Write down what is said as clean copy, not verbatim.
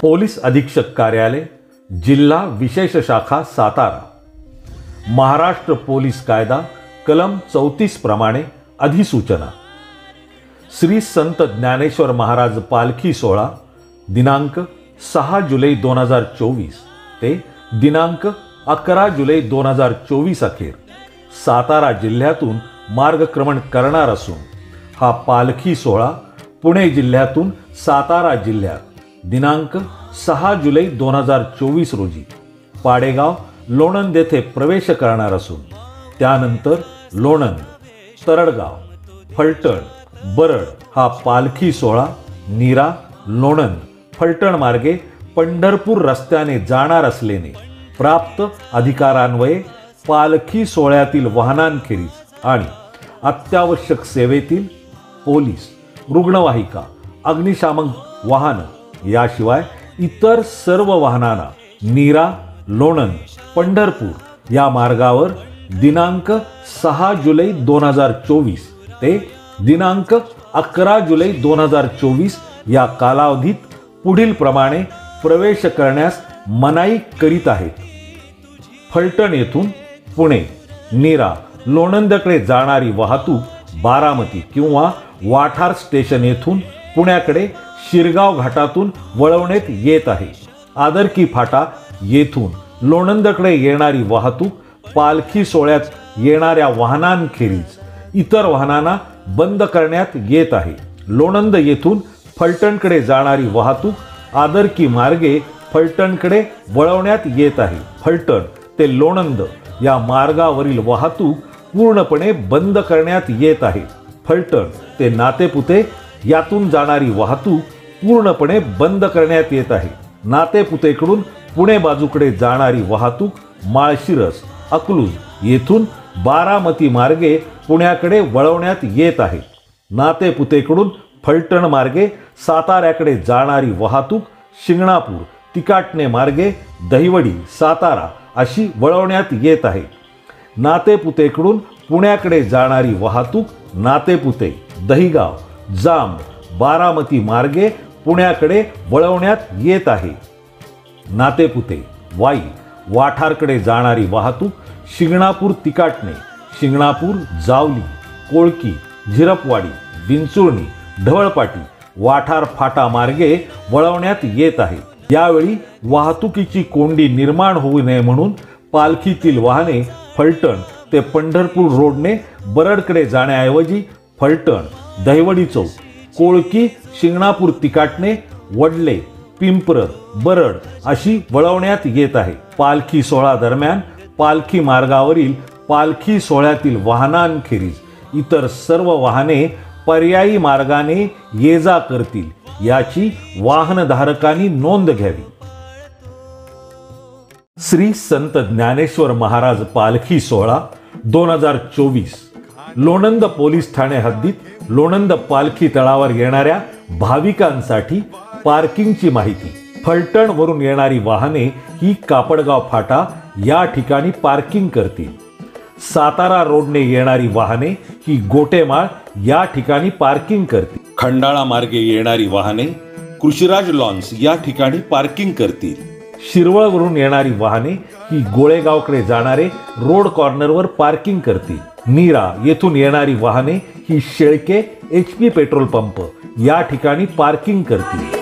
Police अधीक्षक कार्यालय, जिल्हा विशेष शाखा सातारा। महाराष्ट्र पोलीस कायदा कलम 34 प्रमाणे अधिसूचना। श्री संत ज्ञानेश्वर महाराज पालखी सोहळा दिनांक 6 जुलै 2024 ते दिनांक 11 जुलै 2024 अखेर सातारा जिल्ह्यातून मार्गक्रमण करणार असून हा पालखी सोहळा पुणे जिल्ह्यातून सातारा जिल्ह्यात दिनांक 6 जुलै 2024 रोजी पाडेगाव लोणंद येथे प्रवेश करणार असून त्यानंतर लोणंद, तरडगाव, फलटण, बरड हा पालखी सोहळा नीरा, लोणंद, फलटण मार्गे पंढरपूर रस्त्याने जाणार असल्याने प्राप्त अधिकारान्वये पालखी सोहळ्यातील वाहनांखेरीज आणि अत्यावश्यक सेवेतील पोलीस, रुग्णवाहिका, अग्निशामक वाहन याशिवाय इतर सर्व वाहनांना नीरा, लोणंद, पंढरपूर या मार्गावर दिनांक 6 जुलै 2024 ते दिनांक 11 जुलै 2024 या कालावधीत पुढील प्रमाणे प्रवेश करण्यास मनाई करीत आहेत। फलटण येथून पुणे, नीरा, लोणंदकडे जाणारी वाहतूक बारामती किंवा वाठार स्टेशन येथून पुण्याकडे शिरगाव घाटातून वळवण्यात येत आहे। आदरकी फाटा येथून लोणंदकडे येणारी वाहतूक पालखी सोहळ्यात येणाऱ्या वाहनांखेरीज इतर वाहनांना बंद करण्यात येत आहे। लोणंद येथून फलटणकडे जाणारी वाहतूक आदरकी मार्गे फलटणकडे वळवण्यात येत आहे। फलटण ते लोणंद या मार्गावरील वाहतूक पूर्णपणे बंद करण्यात येत आहे। फलटण ते नातेपुते यातून जाणारी वाहतूक पूर्णपणे बंद करण्यात येत आहे। नातेपुतेकडून पुणे बाजूकडे जाणारी वाहतूक माळशिरस, अकलूज येथून बारामती मार्गे पुण्याकडे वळवण्यात येत आहे। नातेपुतेकडून फलटण मार्गे साताऱ्याकडे जाणारी वाहतूक शिंगणापूर, तिकाटणे मार्गे दहिवडी, सातारा अशी वळवण्यात येत आहे। नातेपुतेकडून पुण्याकडे जाणारी वाहतूक नातेपुते, दहिगाव, जांब, बारामती मार्गे पुण्याकडे वळवण्यात येत आहे। नातेपुते, वाई, वाठारकडे जाणारी वाहतूक शिंगणापूर, तिकाटणे, शिंगणापूर, जावली, कोळकी, झिरपवाडी, विंचुर्णी, ढवळपाटी, वाठार फाटा मार्गे वळवण्यात येत आहे। यावेळी वाहतुकीची कोंडी निर्माण होऊ नये म्हणून पालखीतील वाहने फलटण ते पंढरपूर रोडने बरडकडे जाण्याऐवजी फलटण, दहिवडी चौक, कोळकी, शिंगणापूर, तिकाटणे, वडले, पिंपरद, बरड अशी वळवण्यात येत आहे। पालखी सोहळा दरम्यान पालखी मार्गावरील पालखी सोहळ्यातील वाहनांखेरीज इतर सर्व वाहने पर्यायी मार्गाने ये जा करतील याची वाहनधारकांनी नोंद घ्यावी। श्री संत ज्ञानेश्वर महाराज पालखी सोहळा 2024 लोणंद पोलीस ठाणे हद्दीत लोणंद पालखी तळावर येणाऱ्या भाविकांसाठी पार्किंगची माहिती। फलटण वरून येणारी वाहने ही कापडगाव फाटा या ठिकाणी पार्किंग करतील। सातारा रोडने येणारी वाहने ही गोटेमाळ या ठिकाणी पार्किंग करतील। खंडाळा मार्गे येणारी वाहने कृषीराज लॉन्स या ठिकाणी पार्किंग करतील। शिरवळवरून येणारी वाहने ही गोळेगावकडे जाणारे रोड कॉर्नरवर पार्किंग करतील। नीरा येथून येणारी वाहने ही शेळके HP पेट्रोल पंप या ठिकाणी पार्किंग करतील।